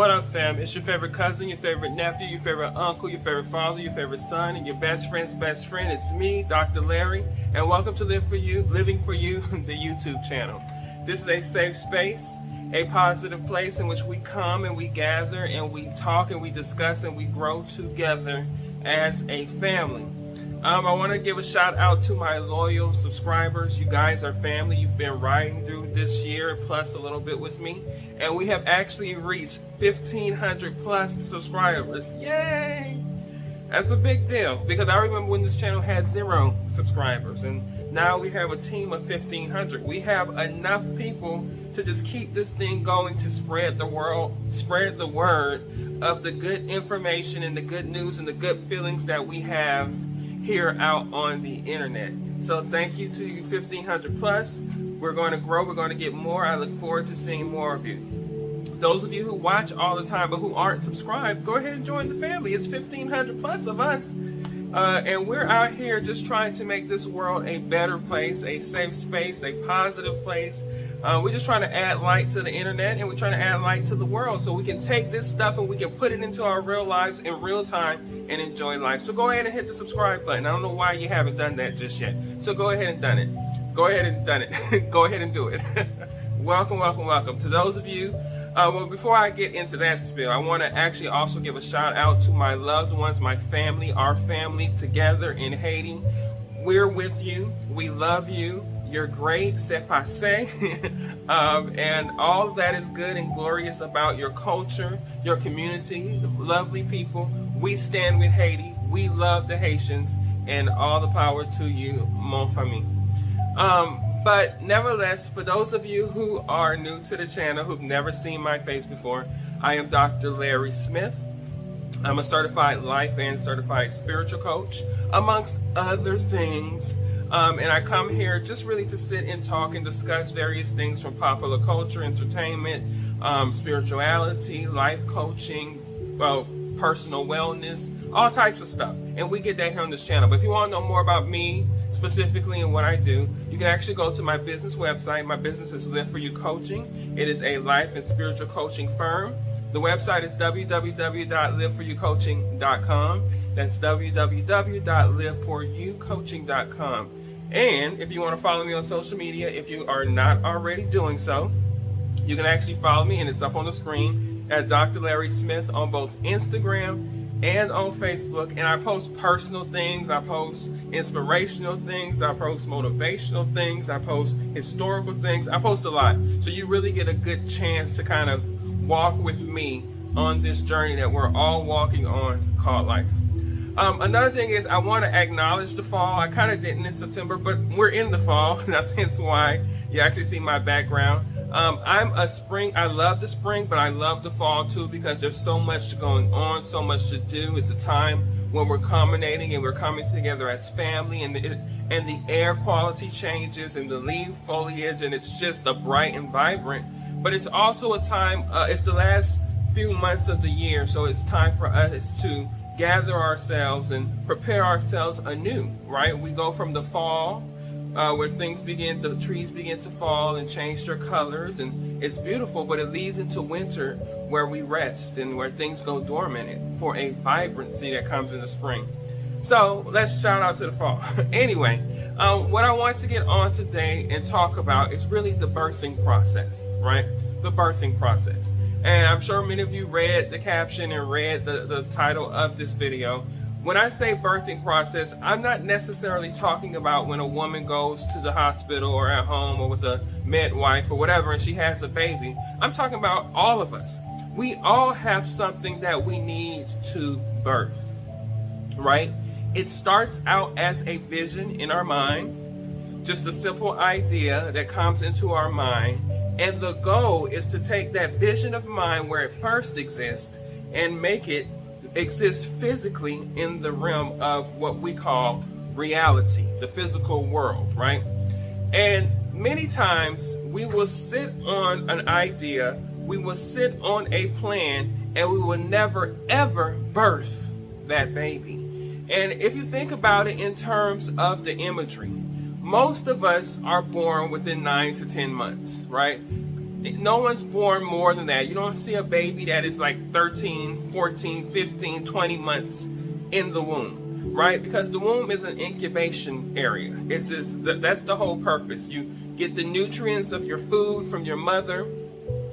What up, fam? It's your favorite cousin, your favorite nephew, your favorite uncle, your favorite father, your favorite son, and your best friend's best friend. It's me, Dr. Larry, and welcome to Living for You, the YouTube channel. This is a safe space, a positive place in which we come and we gather and we talk and we discuss and we grow together as a family. I want to give a shout out to my loyal subscribers. You guys are family. You've been riding through this year plus a little bit with me, and we have actually reached 1,500 plus subscribers. Yay! That's a big deal because I remember when this channel had 0 subscribers, and now we have a team of 1,500. We have enough people to just keep this thing going, to spread the word of the good information and the good news and the good feelings that we have here out on the internet. So thank you to you 1,500 plus. We're going to grow. We're going to get more. I look forward to seeing more of you. Those of you who watch all the time but who aren't subscribed, go ahead and join the family. It's 1,500 plus of us. And we're out here just trying to make this world a better place, a safe space, a positive place. We're just trying to add light to the internet, and we're trying to add light to the world so we can take this stuff and we can put it into our real lives in real time and enjoy life. So go ahead and hit the subscribe button. I don't know why you haven't done that just yet. So go ahead and done it. Go ahead and done it. Go ahead and do it. Welcome, welcome, welcome. To those of you, well, before I get into that spiel, I want to actually also give a shout out to my loved ones, my family, our family together in Haiti. We're with you. We love you. You're great, c'est passé, and all that is good and glorious about your culture, your community, lovely people. We stand with Haiti. We love the Haitians, and all the power to you, mon famille. But nevertheless, for those of you who are new to the channel, who've never seen my face before, I am Dr. Larry Smith. I'm a certified life and certified spiritual coach, amongst other things. And I come here just really to sit and talk and discuss various things from popular culture, entertainment, spirituality, life coaching, personal wellness, all types of stuff. And we get that here on this channel. But if you want to know more about me specifically and what I do, you can actually go to my business website. My business is Live For You Coaching. It is a life and spiritual coaching firm. The website is www.liveforyoucoaching.com. That's www.liveforyoucoaching.com. And if you want to follow me on social media, if you are not already doing so, you can actually follow me, and it's up on the screen, at Dr. Larry Smith on both Instagram and on Facebook. And I post personal things, I post inspirational things, I post motivational things, I post historical things, I post a lot. So you really get a good chance to kind of walk with me on this journey that we're all walking on called life. Another thing is I want to acknowledge the fall. I kind of didn't in September, but we're in the fall. That's hence why you actually see my background. I'm a spring. I love the spring, but I love the fall too because there's so much going on, so much to do. It's a time when we're culminating and we're coming together as family, and the air quality changes and the leaf foliage, and it's just a bright and vibrant. But it's also a time, it's the last few months of the year, so it's time for us to gather ourselves and prepare ourselves anew, right? We go from the fall, where the trees begin to fall and change their colors, and it's beautiful, but it leads into winter where we rest and where things go dormant for a vibrancy that comes in the spring. So let's shout out to the fall. Anyway, what I want to get on today and talk about is really the birthing process, right? The birthing process. And I'm sure many of you read the caption and read the title of this video. When I say birthing process, I'm not necessarily talking about when a woman goes to the hospital or at home or with a midwife or whatever and she has a baby. I'm talking about all of us. We all have something that we need to birth, right? It starts out as a vision in our mind, just a simple idea that comes into our mind. And the goal is to take that vision of mine where it first exists and make it exist physically in the realm of what we call reality, the physical world, right? And many times we will sit on an idea, we will sit on a plan, and we will never ever birth that baby. And if you think about it in terms of the imagery, most of us are born within 9 to 10 months, right? No one's born more than that. You don't see a baby that is like 13, 14, 15, 20 months in the womb, right? Because the womb is an incubation area. It's just, that's the whole purpose. You get the nutrients of your food from your mother.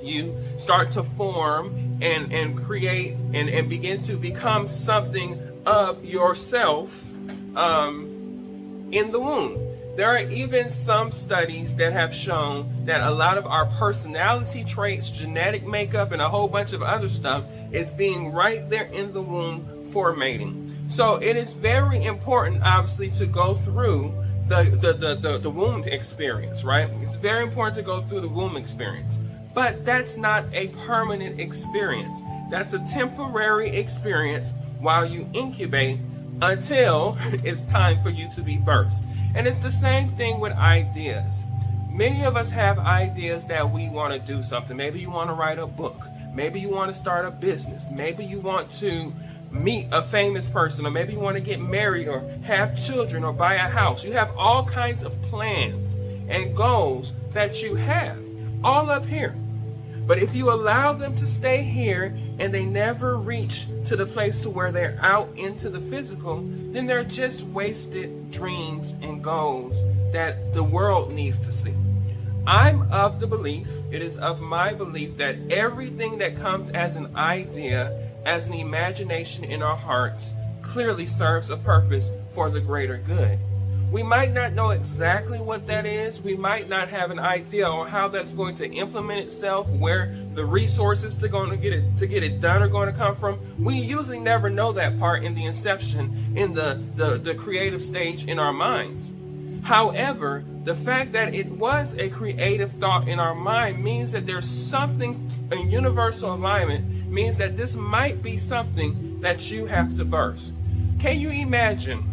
You start to form and create and begin to become something of yourself in the womb. There are even some studies that have shown that a lot of our personality traits, genetic makeup, and a whole bunch of other stuff is being right there in the womb formating. So it is very important, obviously, to go through the womb experience, right? It's very important to go through the womb experience. But that's not a permanent experience. That's a temporary experience while you incubate until it's time for you to be birthed. And it's the same thing with ideas. Many of us have ideas that we want to do something. Maybe you want to write a book. Maybe you want to start a business. Maybe you want to meet a famous person, or maybe you want to get married or have children or buy a house. You have all kinds of plans and goals that you have all up here. But if you allow them to stay here and they never reach to the place to where they're out into the physical, then they're just wasted dreams and goals that the world needs to see. I'm of the belief, it is of my belief, that everything that comes as an idea, as an imagination in our hearts, clearly serves a purpose for the greater good. We might not know exactly what that is. We might not have an idea on how that's going to implement itself, where the resources to get it done are going to come from. We usually never know that part in the inception, in the creative stage in our minds. However, the fact that it was a creative thought in our mind means that there's something in universal alignment, means that this might be something that you have to birth. Can you imagine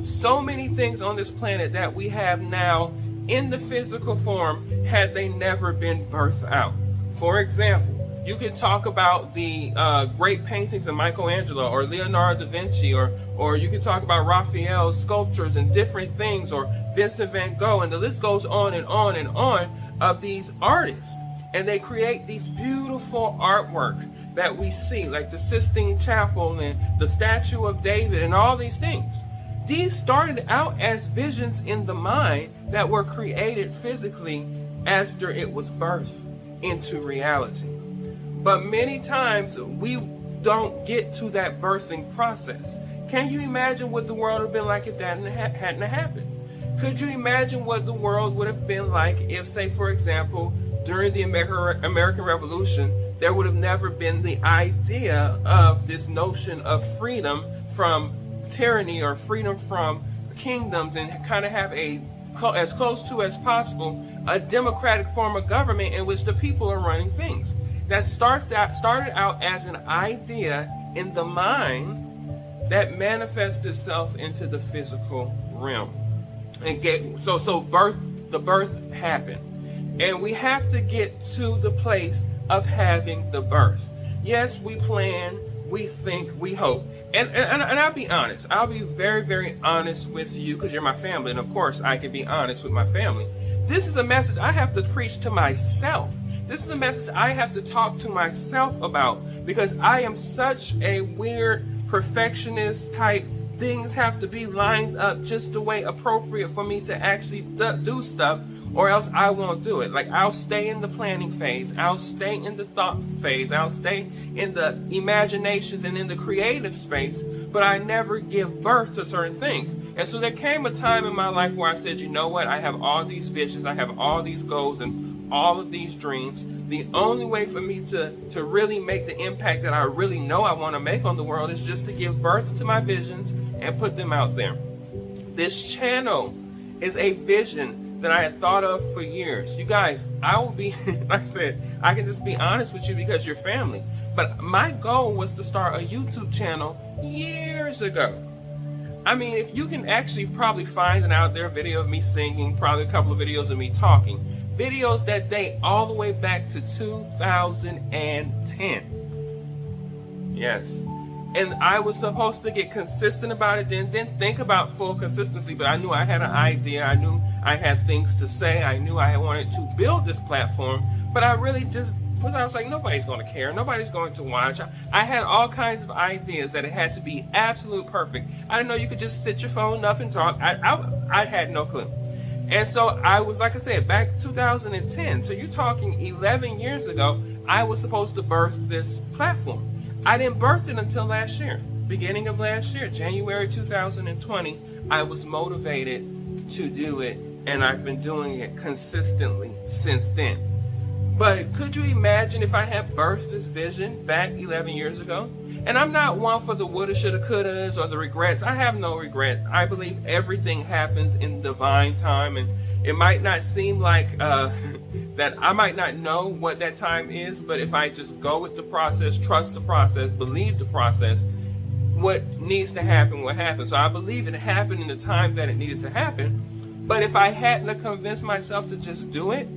so many things on this planet that we have now in the physical form had they never been birthed out? For example, you can talk about the great paintings of Michelangelo or Leonardo da Vinci, or you can talk about Raphael's sculptures and different things, or Vincent van Gogh, and the list goes on and on and on of these artists. And they create these beautiful artwork that we see, like the Sistine Chapel and the Statue of David and all these things. These started out as visions in the mind that were created physically after it was birthed into reality. But many times we don't get to that birthing process. Can you imagine what the world would have been like if that hadn't happened? Could you imagine what the world would have been like if, say, for example, during the American Revolution, there would have never been the idea of this notion of freedom from tyranny or freedom from kingdoms, and kind of have as close to as possible a democratic form of government in which the people are running things. That started out as an idea in the mind that manifests itself into the physical realm. And the birth happened. And we have to get to the place of having the birth. Yes, we plan, we think, we hope. And I'll be honest. I'll be very, very honest with you, because you're my family. And of course, I can be honest with my family. This is a message I have to preach to myself. This is a message I have to talk to myself about, because I am such a weird perfectionist type. Things have to be lined up just the way appropriate for me to actually do stuff, or else I won't do it. Like, I'll stay in the planning phase, I'll stay in the thought phase, I'll stay in the imaginations and in the creative space, but I never give birth to certain things. And so there came a time in my life where I said, you know what, I have all these visions, I have all these goals and all of these dreams. The only way for me to really make the impact that I really know I want to make on the world is just to give birth to my visions and put them out there. This channel is a vision that I had thought of for years. You guys, I will be, like I said, I can just be honest with you because you're family. But my goal was to start a YouTube channel years ago. I mean, if you can actually probably find an out there video of me singing, probably a couple of videos of me talking, videos that date all the way back to 2010. Yes. And I was supposed to get consistent about it, didn't think about full consistency, but I knew I had an idea, I knew I had things to say, I knew I wanted to build this platform, But I really just, I was like, nobody's going to care. Nobody's going to watch. I had all kinds of ideas that it had to be absolute perfect. I didn't know you could just sit your phone up and talk. I had no clue. And so I was, like I said, back 2010. So you're talking 11 years ago, I was supposed to birth this platform. I didn't birth it until last year, beginning of last year, January 2020. I was motivated to do it, and I've been doing it consistently since then. But could you imagine if I had birthed this vision back 11 years ago? And I'm not one for the woulda, shoulda, couldas or the regrets. I have no regret. I believe everything happens in divine time, and it might not seem like that I might not know what that time is, but if I just go with the process, trust the process, believe the process, what needs to happen will happen. So I believe it happened in the time that it needed to happen. But if I hadn't convinced myself to just do it,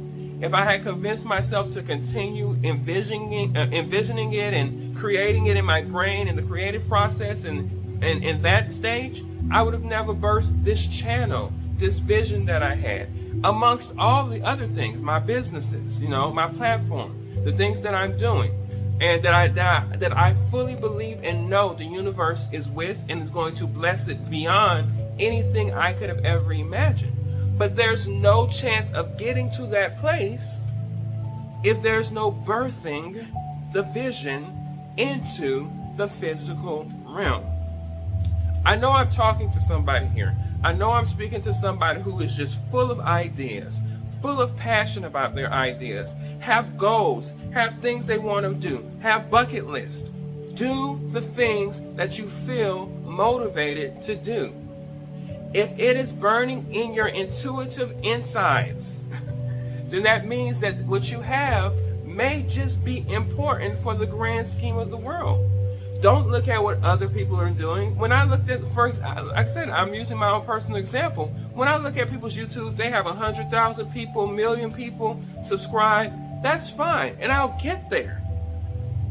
if I had convinced myself to continue envisioning it and creating it in my brain in the creative process and in that stage, I would have never birthed this channel, this vision that I had, amongst all the other things, my businesses, my platform, the things that I'm doing, and that I fully believe and know the universe is with and is going to bless it beyond anything I could have ever imagined. But there's no chance of getting to that place if there's no birthing the vision into the physical realm. I know I'm talking to somebody here. I know I'm speaking to somebody who is just full of ideas, full of passion about their ideas, have goals, have things they want to do, have bucket lists. Do the things that you feel motivated to do. If it is burning in your intuitive insides, then that means that what you have may just be important for the grand scheme of the world. Don't look at what other people are doing. When I looked at, like I said, I'm using my own personal example. When I look at people's YouTube, they have 100,000 people, 1 million people subscribe. That's fine, and I'll get there.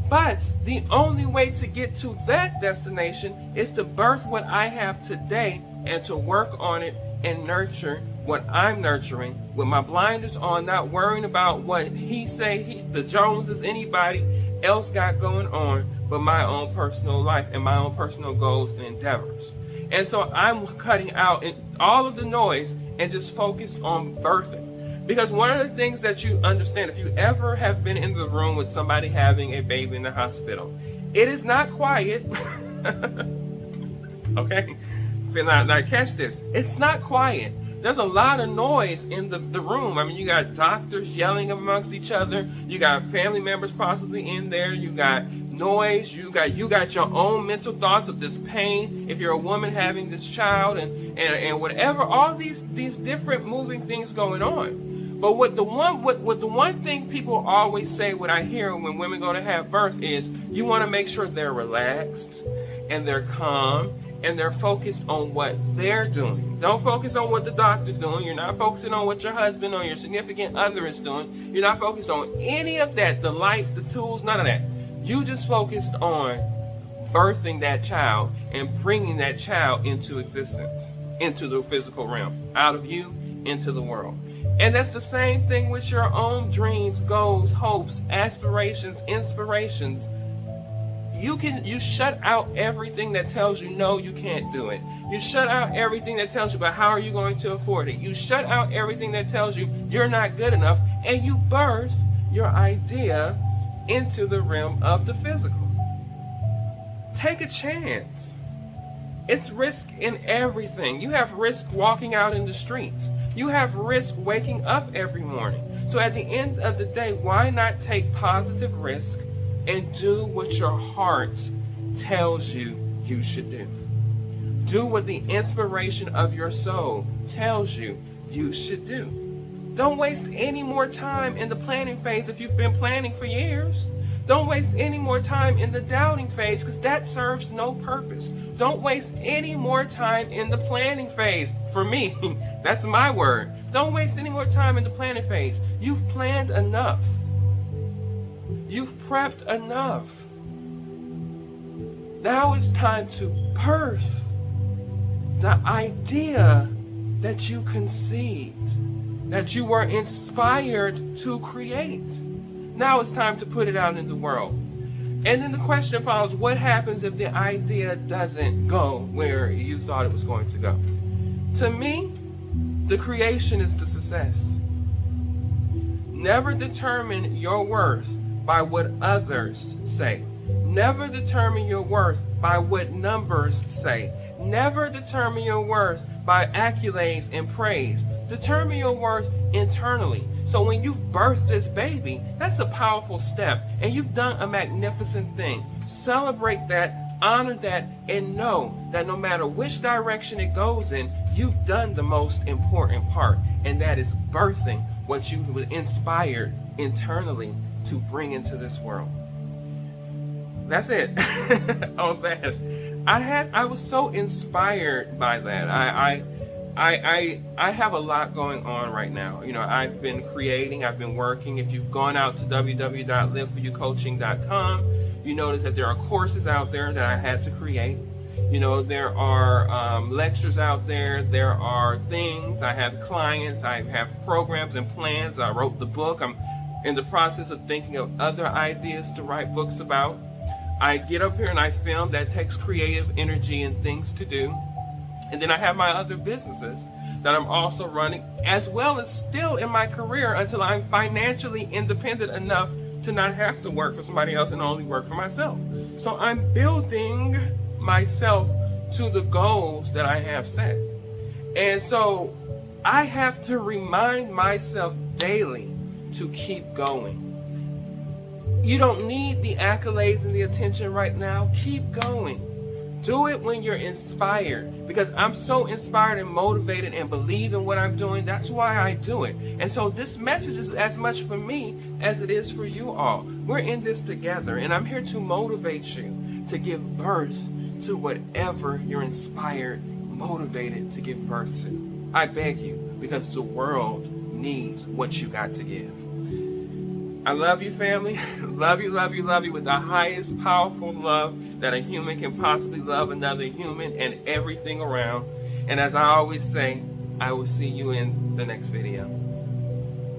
But the only way to get to that destination is to birth what I have today and to work on it and nurture what I'm nurturing with my blinders on, not worrying about what the Joneses, anybody else got going on, but my own personal life and my own personal goals and endeavors. And so I'm cutting out all of the noise and just focus on birthing. Because one of the things that you understand, if you ever have been in the room with somebody having a baby in the hospital, it is not quiet. Okay? Now catch this. It's not quiet. There's a lot of noise in the room. I mean, you got doctors yelling amongst each other. You got family members possibly in there. You got noise. You got your own mental thoughts of this pain. If you're a woman having this child and whatever, all these different moving things going on. But what the one thing people always say, what I hear when women go to have birth is, you want to make sure they're relaxed and they're calm and they're focused on what they're doing. Don't focus on what the doctor's doing. You're not focusing on what your husband or your significant other is doing. You're not focused on any of that, the lights, the tools, none of that. You just focused on birthing that child and bringing that child into existence, into the physical realm, out of you, into the world. And that's the same thing with your own dreams, goals, hopes, aspirations, inspirations. You shut out everything that tells you no, you can't do it. You shut out everything that tells you about how are you going to afford it. You shut out everything that tells you you're not good enough, and you birth your idea into the realm of the physical. Take a chance. It's risk in everything. You have risk walking out in the streets. You have risk waking up every morning. So at the end of the day, why not take positive risk and do what your heart tells you you should do? Do what the inspiration of your soul tells you you should do. Don't waste any more time in the planning phase if you've been planning for years. Don't waste any more time in the doubting phase, because that serves no purpose. Don't waste any more time in the planning phase. For me, that's my word. Don't waste any more time in the planning phase. You've planned enough. You've prepped enough. Now it's time to birth the idea that you conceived, that you were inspired to create. Now it's time to put it out in the world. And then the question follows, what happens if the idea doesn't go where you thought it was going to go? To me, the creation is the success. Never determine your worth by what others say. Never determine your worth by what numbers say. Never determine your worth by accolades and praise. Determine your worth internally. So when you've birthed this baby, that's a powerful step, and you've done a magnificent thing. Celebrate that, honor that, and know that no matter which direction it goes in, you've done the most important part, and that is birthing what you were inspired internally to bring into this world. That's it. On that, I was so inspired by that. I have a lot going on right now. You know, I've been creating, I've been working. If you've gone out to www.liveforyoucoaching.com, you notice that there are courses out there that I had to create. You know, there are lectures out there. There are things. I have clients. I have programs and plans. I wrote the book. I'm in the process of thinking of other ideas to write books about. I get up here and I film. That takes creative energy and things to do. And then I have my other businesses that I'm also running, as well as still in my career until I'm financially independent enough to not have to work for somebody else and only work for myself. So I'm building myself to the goals that I have set. And so I have to remind myself daily to keep going. You don't need the accolades and the attention right now. Keep going. Do it when you're inspired, because I'm so inspired and motivated and believe in what I'm doing. That's why I do it. And so this message is as much for me as it is for you all. We're in this together, and I'm here to motivate you to give birth to whatever you're inspired, motivated to give birth to. I beg you, because the world needs what you got to give. I love you, family. Love you, love you, love you with the highest powerful love that a human can possibly love another human and everything around. And as I always say, I will see you in the next video.